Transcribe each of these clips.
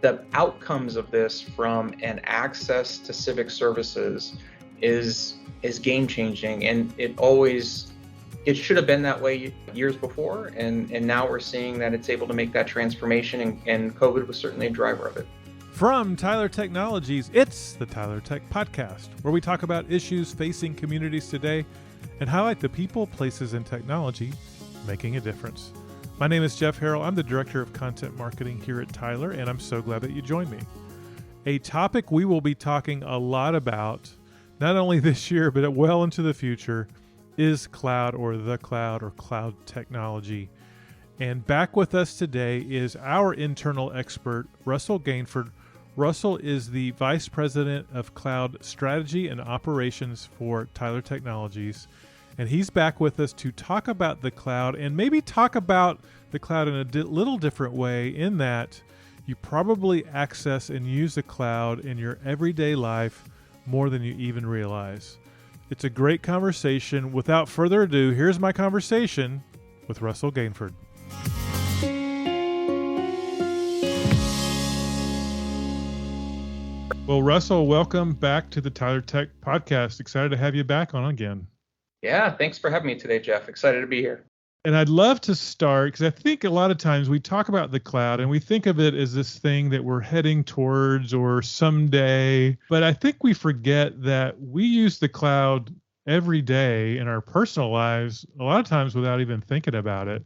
The outcomes of this from an access to civic services is game changing, and it should have been that way years before, and now we're seeing that it's able to make that transformation, and COVID was certainly a driver of it. From Tyler Technologies, it's the Tyler Tech Podcast, where we talk about issues facing communities today and highlight the people, places, and technology making a difference. My name is Jeff Harrell. I'm the Director of Content Marketing here at Tyler, and I'm so glad that you joined me. A topic we will be talking a lot about, not only this year, but well into the future, is cloud or the cloud or cloud technology. And back with us today is our internal expert, Russell Gainford. Russell is the Vice President of Cloud Strategy and Operations for Tyler Technologies. And he's back with us to talk about the cloud and maybe talk about the cloud in a little different way, in that you probably access and use the cloud in your everyday life more than you even realize. It's a great conversation. Without further ado, here's my conversation with Russell Gainford. Well, Russell, welcome back to the Tyler Tech Podcast. Excited to have you back on again. Yeah, thanks for having me today, Jeff. Excited to be here. And I'd love to start, because I think a lot of times we talk about the cloud and we think of it as this thing that we're heading towards or someday. But I think we forget that we use the cloud every day in our personal lives, a lot of times without even thinking about it.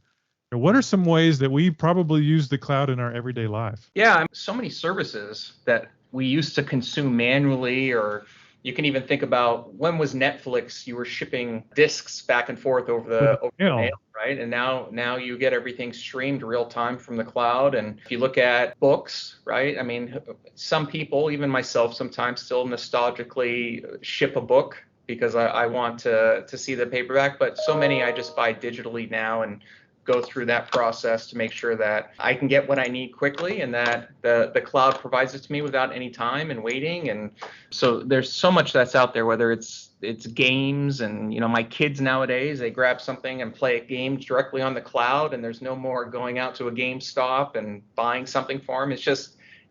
What are some ways that we probably use the cloud in our everyday life? Yeah, so many services that we used to consume manually, or you can even think about, when was Netflix? You were shipping discs back and forth over the mail, right? And now you get everything streamed real time from the cloud. And if you look at books, right? I mean, some people, even myself, sometimes still nostalgically ship a book because I want to see the paperback. But so many I just buy digitally now and go through that process to make sure that I can get what I need quickly, and that the cloud provides it to me without any time and waiting. And so there's so much that's out there, whether it's games, and my kids nowadays, they grab something and play games directly on the cloud, and there's no more going out to a GameStop and buying something for them.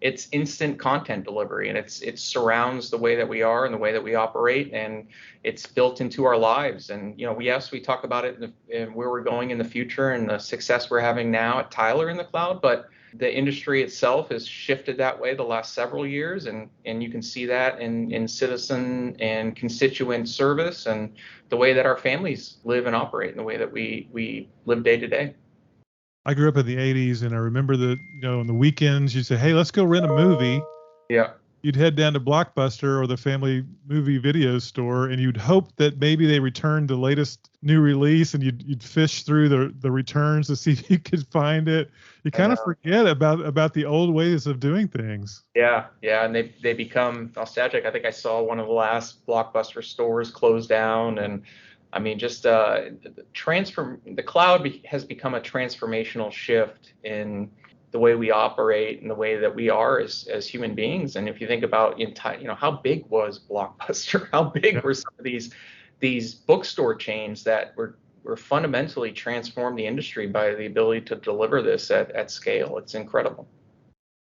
It's instant content delivery, and it surrounds the way that we are and the way that we operate, and it's built into our lives. And we talk about it and where we're going in the future and the success we're having now at Tyler in the cloud, but the industry itself has shifted that way the last several years, and you can see that in citizen and constituent service, and the way that our families live and operate, and the way that we live day to day. I grew up in the 80s, and I remember on the weekends, you say, hey, let's go rent a movie. Yeah. You'd head down to Blockbuster or the family movie video store, and you'd hope that maybe they returned the latest new release, and you'd fish through the returns to see if you could find it. You kind of forget about the old ways of doing things. Yeah, and they become nostalgic. I think I saw one of the last Blockbuster stores close down, and I mean, just the cloud has become a transformational shift in the way we operate and the way that we are as human beings. And if you think about how big was Blockbuster? How big were some of these bookstore chains that were fundamentally transformed the industry by the ability to deliver this at scale? It's incredible.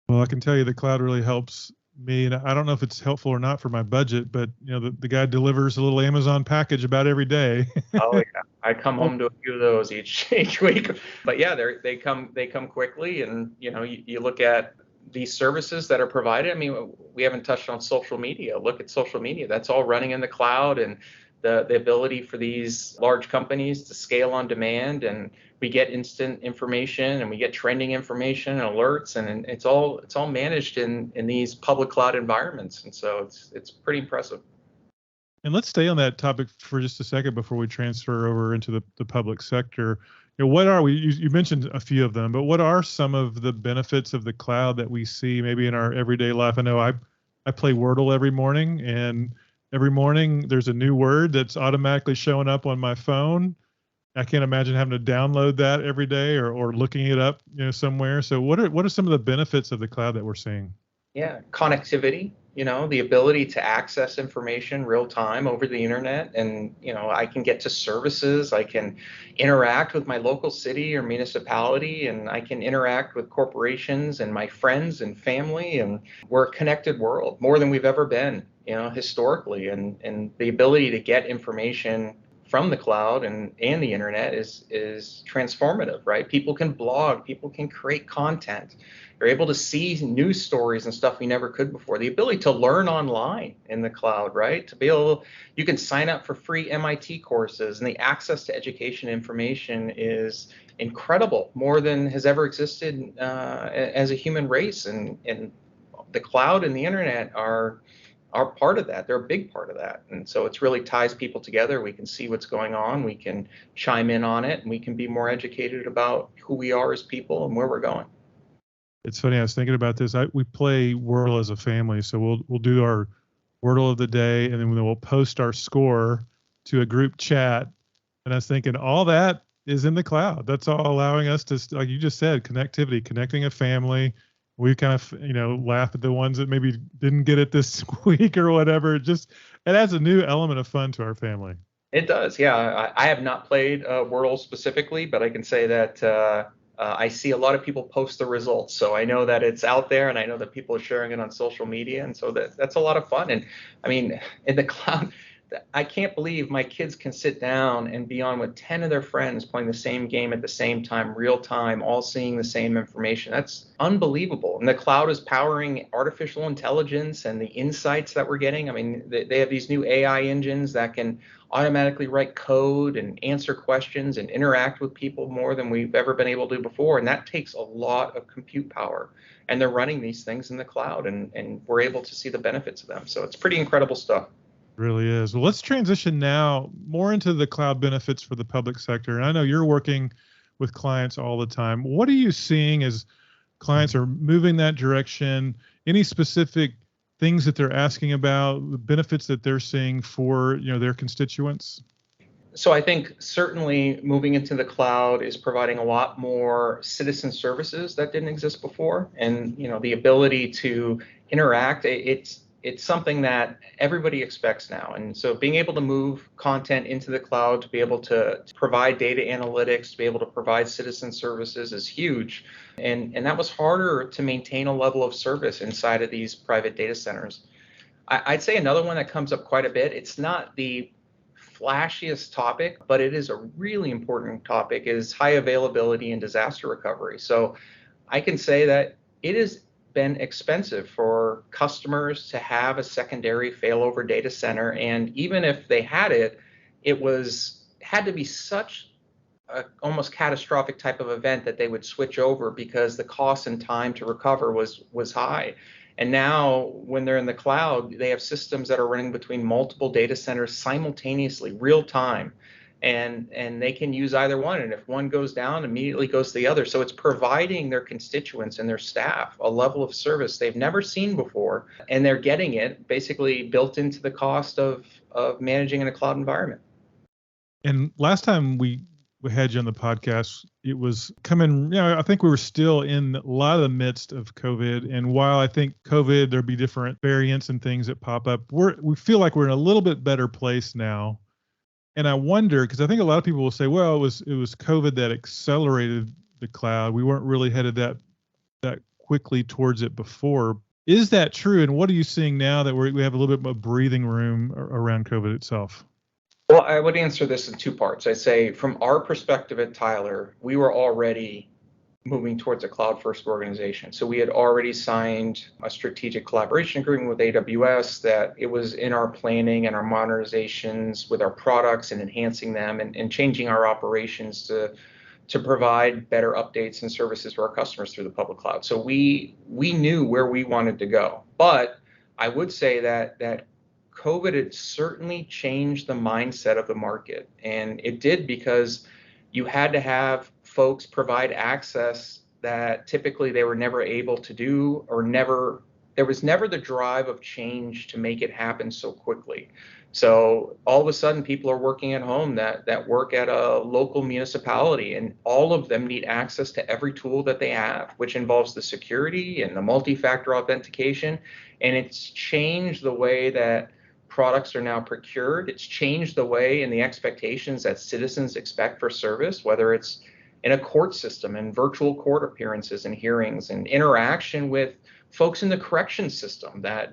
Well, I can tell you the cloud really helps me, and I don't know if it's helpful or not for my budget, but the guy delivers a little Amazon package about every day. Oh yeah, I come home to a few of those each week. But yeah, they come quickly, and you look at these services that are provided. I mean, we haven't touched on social media. Look at social media; that's all running in the cloud, and the ability for these large companies to scale on demand, and we get instant information, and we get trending information and alerts, and it's all managed in these public cloud environments. And so it's pretty impressive. And let's stay on that topic for just a second before we transfer over into the public sector. What are you mentioned a few of them, but what are some of the benefits of the cloud that we see maybe in our everyday life? I know I play Wordle every morning, and every morning there's a new word that's automatically showing up on my phone. I can't imagine having to download that every day or looking it up, somewhere. So what are some of the benefits of the cloud that we're seeing? Yeah, connectivity. the ability to access information real time over the internet. And, I can get to services, I can interact with my local city or municipality, and I can interact with corporations and my friends and family. And we're a connected world more than we've ever been, historically. And the ability to get information from the cloud and the internet is transformative, right? People can blog, people can create content. You're able to see news stories and stuff we never could before. The ability to learn online in the cloud, right? You can sign up for free MIT courses, and the access to education information is incredible, more than has ever existed as a human race. And the cloud and the internet are part of that. They're a big part of that. And so it's really ties people together. We can see what's going on. We can chime in on it, and we can be more educated about who we are as people and where we're going. It's funny. I was thinking about this. We play Wordle as a family. So we'll do our Wordle of the day, and then we'll post our score to a group chat. And I was thinking all that is in the cloud. That's all allowing us to, like you just said, connectivity, connecting a family. We kind of, laugh at the ones that maybe didn't get it this week or whatever. It adds a new element of fun to our family. It does. Yeah. I have not played Wordle specifically, but I can say that I see a lot of people post the results. So I know that it's out there, and I know that people are sharing it on social media. And so that's a lot of fun. And I mean, in the cloud, I can't believe my kids can sit down and be on with 10 of their friends playing the same game at the same time, real time, all seeing the same information. That's unbelievable. And the cloud is powering artificial intelligence and the insights that we're getting. I mean, they have these new AI engines that can automatically write code and answer questions and interact with people more than we've ever been able to before. And that takes a lot of compute power. And they're running these things in the cloud, and we're able to see the benefits of them. So it's pretty incredible stuff. Really is. Well, let's transition now more into the cloud benefits for the public sector. And I know you're working with clients all the time. What are you seeing as clients are moving that direction? Any specific things that they're asking about, the benefits that they're seeing for, their constituents? So I think certainly moving into the cloud is providing a lot more citizen services that didn't exist before. And, the ability to interact, it's something that everybody expects now. And so being able to move content into the cloud, to be able to provide data analytics, to be able to provide citizen services is huge. And that was harder to maintain a level of service inside of these private data centers. I'd say another one that comes up quite a bit, it's not the flashiest topic, but it is a really important topic, is high availability and disaster recovery. So I can say that it is been expensive for customers to have a secondary failover data center. And even if they had it, had to be such a almost catastrophic type of event that they would switch over, because the cost and time to recover was high. And now when they're in the cloud, they have systems that are running between multiple data centers simultaneously, real time. And they can use either one. And if one goes down, immediately goes to the other. So it's providing their constituents and their staff a level of service they've never seen before. And they're getting it basically built into the cost of managing in a cloud environment. And last time we had you on the podcast, it was coming, I think we were still in a lot of the midst of COVID. And while I think COVID, there'll be different variants and things that pop up, we feel like we're in a little bit better place now. And I wonder, because I think a lot of people will say, well, it was COVID that accelerated the cloud. We weren't really headed that quickly towards it before. Is that true? And what are you seeing now that we have a little bit more breathing room around COVID itself? Well, I would answer this in two parts. I say from our perspective at Tyler, we were already moving towards a cloud-first organization. So we had already signed a strategic collaboration agreement with AWS, that it was in our planning and our modernizations with our products and enhancing them and changing our operations to provide better updates and services for our customers through the public cloud. So we knew where we wanted to go. But I would say that COVID had certainly changed the mindset of the market. And it did, because you had to have folks provide access that typically they were never able to do, or never there was never the drive of change to make it happen so quickly. So all of a sudden, people are working at home that work at a local municipality, and all of them need access to every tool that they have, which involves the security and the multi-factor authentication. And it's changed the way that products are now procured. It's changed the way and the expectations that citizens expect for service, whether it's in a court system and virtual court appearances and hearings and interaction with folks in the correction system that,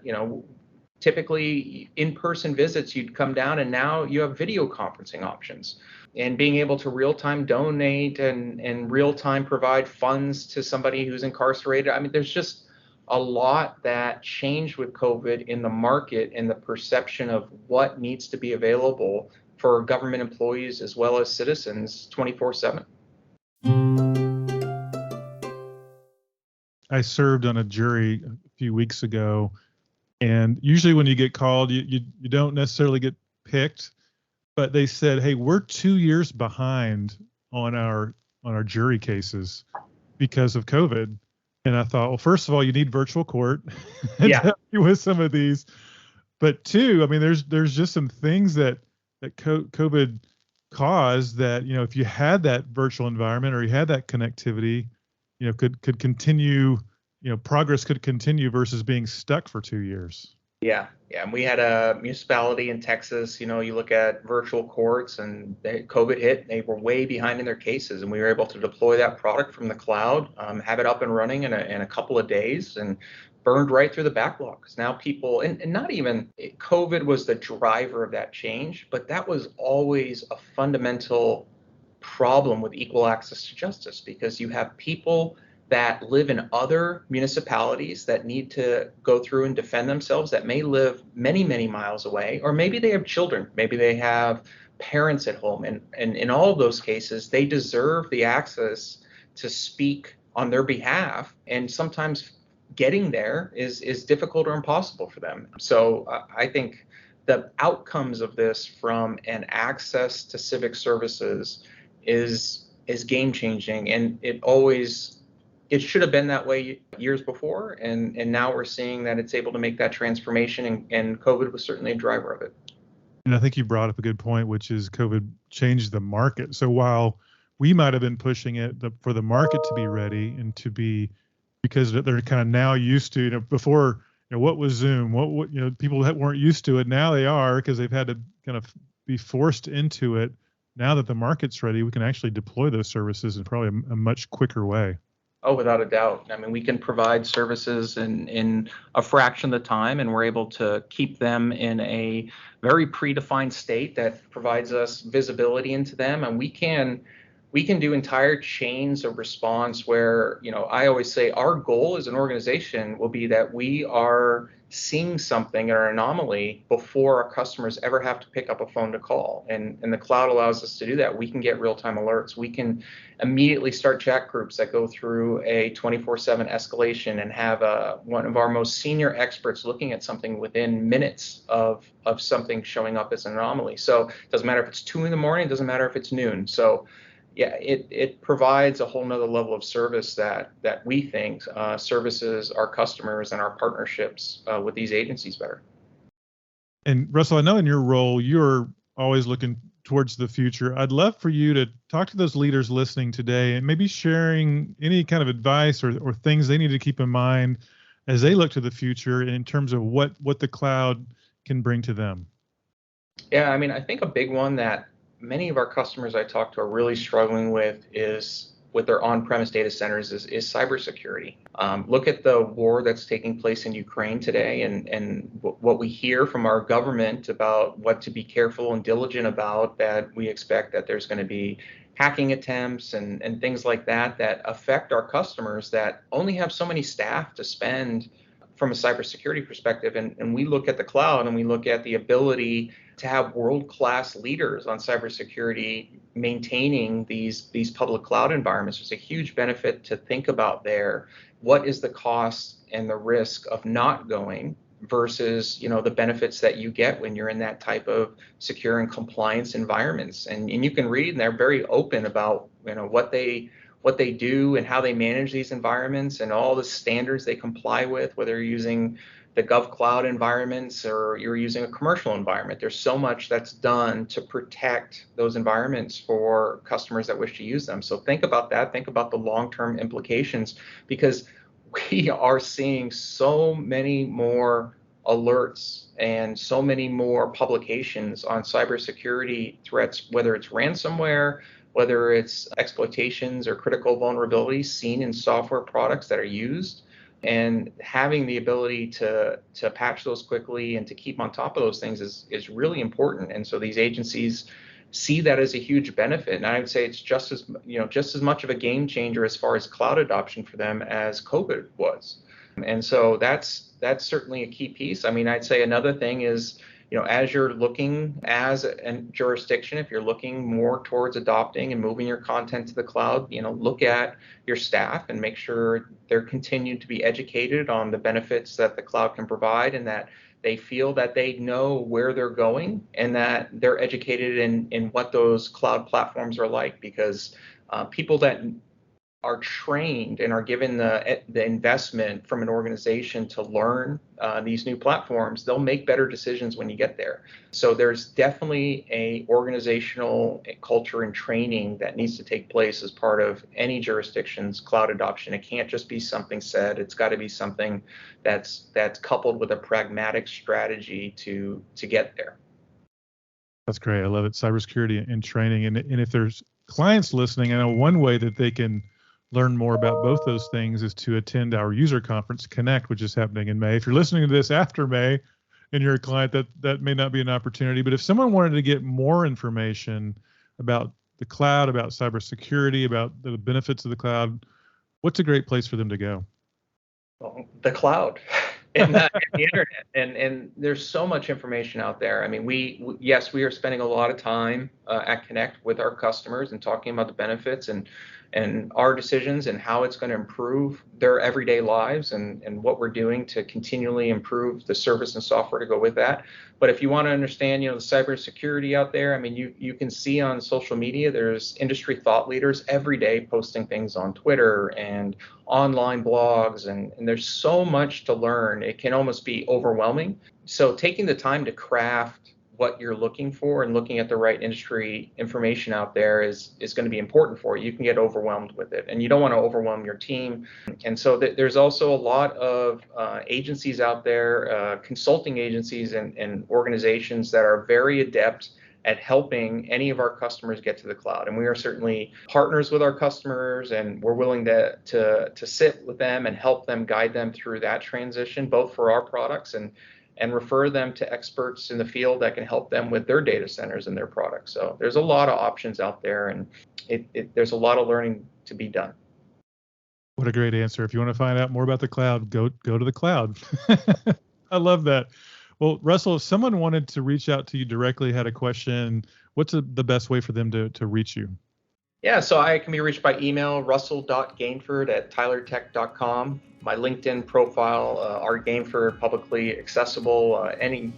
typically in-person visits, you'd come down and now you have video conferencing options, and being able to real-time donate and real-time provide funds to somebody who's incarcerated. I mean, there's just a lot that changed with COVID in the market and the perception of what needs to be available for government employees as well as citizens 24/7. I served on a jury a few weeks ago, and usually when you get called, you don't necessarily get picked, but they said, "Hey, we're 2 years behind on our jury cases because of COVID." And I thought, well, first of all, you need virtual court to help you with some of these, but two, I mean, there's just some things that COVID caused that, if you had that virtual environment or you had that connectivity, could continue, progress could continue versus being stuck for 2 years. Yeah. And we had a municipality in Texas, you look at virtual courts, and COVID hit, they were way behind in their cases, and we were able to deploy that product from the cloud, have it up and running in a couple of days, and burned right through the backlog. Because now people, and not even COVID was the driver of that change, but that was always a fundamental problem with equal access to justice, because you have people that live in other municipalities that need to go through and defend themselves, that may live many, many miles away, or maybe they have children, maybe they have parents at home. And in all of those cases, they deserve the access to speak on their behalf. And sometimes getting there is difficult or impossible for them. So I think the outcomes of this from an access to civic services is game changing. And it should have been that way years before, and now we're seeing that it's able to make that transformation, and COVID was certainly a driver of it. And I think you brought up a good point, which is COVID changed the market. So while we might have been pushing it for the market to be ready and to be, because they're kind of now used to, before, what was Zoom? What people that weren't used to it, now they are, because they've had to kind of be forced into it. Now that the market's ready, we can actually deploy those services in probably a much quicker way. Oh, without a doubt. I mean, we can provide services in a fraction of the time, and we're able to keep them in a very predefined state that provides us visibility into them. And we can do entire chains of response where, I always say our goal as an organization will be that we are seeing something or an anomaly before our customers ever have to pick up a phone to call. And the cloud allows us to do that. We can get real-time alerts. We can immediately start chat groups that go through a 24/7 escalation and have one of our most senior experts looking at something within minutes of something showing up as an anomaly. So it doesn't matter if it's 2 a.m, it doesn't matter if it's noon. So yeah, it provides a whole nother level of service that we think services our customers and our partnerships with these agencies better. And Russell, I know in your role, you're always looking towards the future. I'd love for you to talk to those leaders listening today and maybe sharing any kind of advice or things they need to keep in mind as they look to the future in terms of what the cloud can bring to them. Yeah, I mean, I think a big one that many of our customers I talk to are really struggling with is with their on-premise data centers is cybersecurity. Look at the war that's taking place in Ukraine today, and what we hear from our government about what to be careful and diligent about, that we expect that there's going to be hacking attempts and things like that affect our customers that only have so many staff to spend from a cybersecurity perspective. And we look at the cloud and we look at the ability to have world-class leaders on cybersecurity maintaining these public cloud environments. There's a huge benefit to think about there. What is the cost and the risk of not going versus, the benefits that you get when you're in that type of secure and compliance environments? And you can read, and they're very open about, what what they do and how they manage these environments and all the standards they comply with, whether you're using the GovCloud environments or you're using a commercial environment. There's so much that's done to protect those environments for customers that wish to use them. So think about that. Think about the long-term implications, because we are seeing so many more alerts and so many more publications on cybersecurity threats, whether it's ransomware, whether it's exploitations or critical vulnerabilities seen in software products that are used. And having the ability to patch those quickly and to keep on top of those things is really important. And so these agencies see that as a huge benefit. And I would say it's just as much of a game changer as far as cloud adoption for them as COVID was. And so that's certainly a key piece. I mean, I'd say another thing is, as you're looking as a jurisdiction, if you're looking more towards adopting and moving your content to the cloud, look at your staff and make sure they're continued to be educated on the benefits that the cloud can provide, and that they feel that they know where they're going and that they're educated in what those cloud platforms are like, because people that are trained and are given the investment from an organization to learn these new platforms, they'll make better decisions when you get there. So there's definitely a organizational culture and training that needs to take place as part of any jurisdiction's cloud adoption. It can't just be something said. It's got to be something that's coupled with a pragmatic strategy to get there. That's great. I love it. Cybersecurity and training. And if there's clients listening, I know one way that they can learn more about both those things is to attend our user conference, Connect, which is happening in May. If you're listening to this after May and you're a client, that may not be an opportunity. But if someone wanted to get more information about the cloud, about cybersecurity, about the benefits of the cloud, what's a great place for them to go? Well, the cloud and the internet. And there's so much information out there. I mean, we are spending a lot of time at Connect with our customers and talking about the benefits and our decisions and how it's going to improve their everyday lives and what we're doing to continually improve the service and software to go with that. But if you want to understand, the cybersecurity out there, I mean, you can see on social media, there's industry thought leaders every day posting things on Twitter and online blogs, and there's so much to learn. It can almost be overwhelming. So taking the time to craft what you're looking for and looking at the right industry information out there is going to be important for you. You can get overwhelmed with it, and you don't want to overwhelm your team. And so there's also a lot of agencies out there, consulting agencies and organizations that are very adept at helping any of our customers get to the cloud. And we are certainly partners with our customers, and we're willing to sit with them and help them, guide them through that transition, both for our products and refer them to experts in the field that can help them with their data centers and their products. So there's a lot of options out there, and there's a lot of learning to be done. What a great answer. If you want to find out more about the cloud, go to the cloud. I love that. Well, Russell, if someone wanted to reach out to you directly, had a question, what's the best way for them to reach you? Yeah, so I can be reached by email, russell.gainford@tylertech.com. My LinkedIn profile, our Gainford, publicly accessible. Any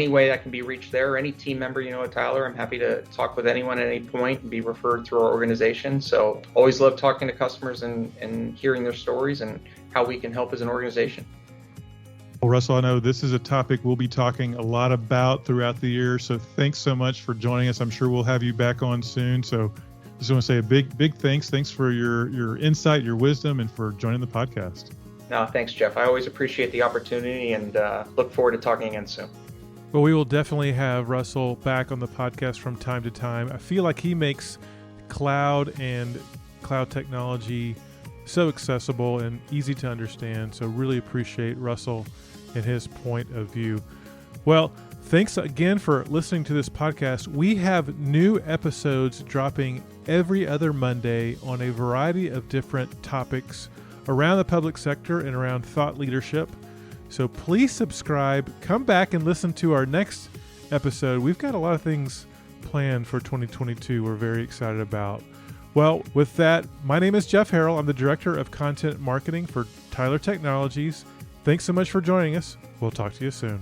way that can be reached there, or any team member at Tyler, I'm happy to talk with anyone at any point and be referred through our organization. So always love talking to customers and hearing their stories and how we can help as an organization. Well, Russell, I know this is a topic we'll be talking a lot about throughout the year. So thanks so much for joining us. I'm sure we'll have you back on soon. So just want to say a big thanks. Thanks for your insight, your wisdom, and for joining the podcast. No, thanks, Jeff. I always appreciate the opportunity and look forward to talking again soon. Well, we will definitely have Russell back on the podcast from time to time. I feel like he makes cloud and cloud technology so accessible and easy to understand. So really appreciate Russell and his point of view. Well, thanks again for listening to this podcast. We have new episodes dropping every other Monday on a variety of different topics around the public sector and around thought leadership. So please subscribe. Come back and listen to our next episode. We've got a lot of things planned for 2022 we're very excited about. Well, with that, my name is Jeff Harrell. I'm the Director of Content Marketing for Tyler Technologies. Thanks so much for joining us. We'll talk to you soon.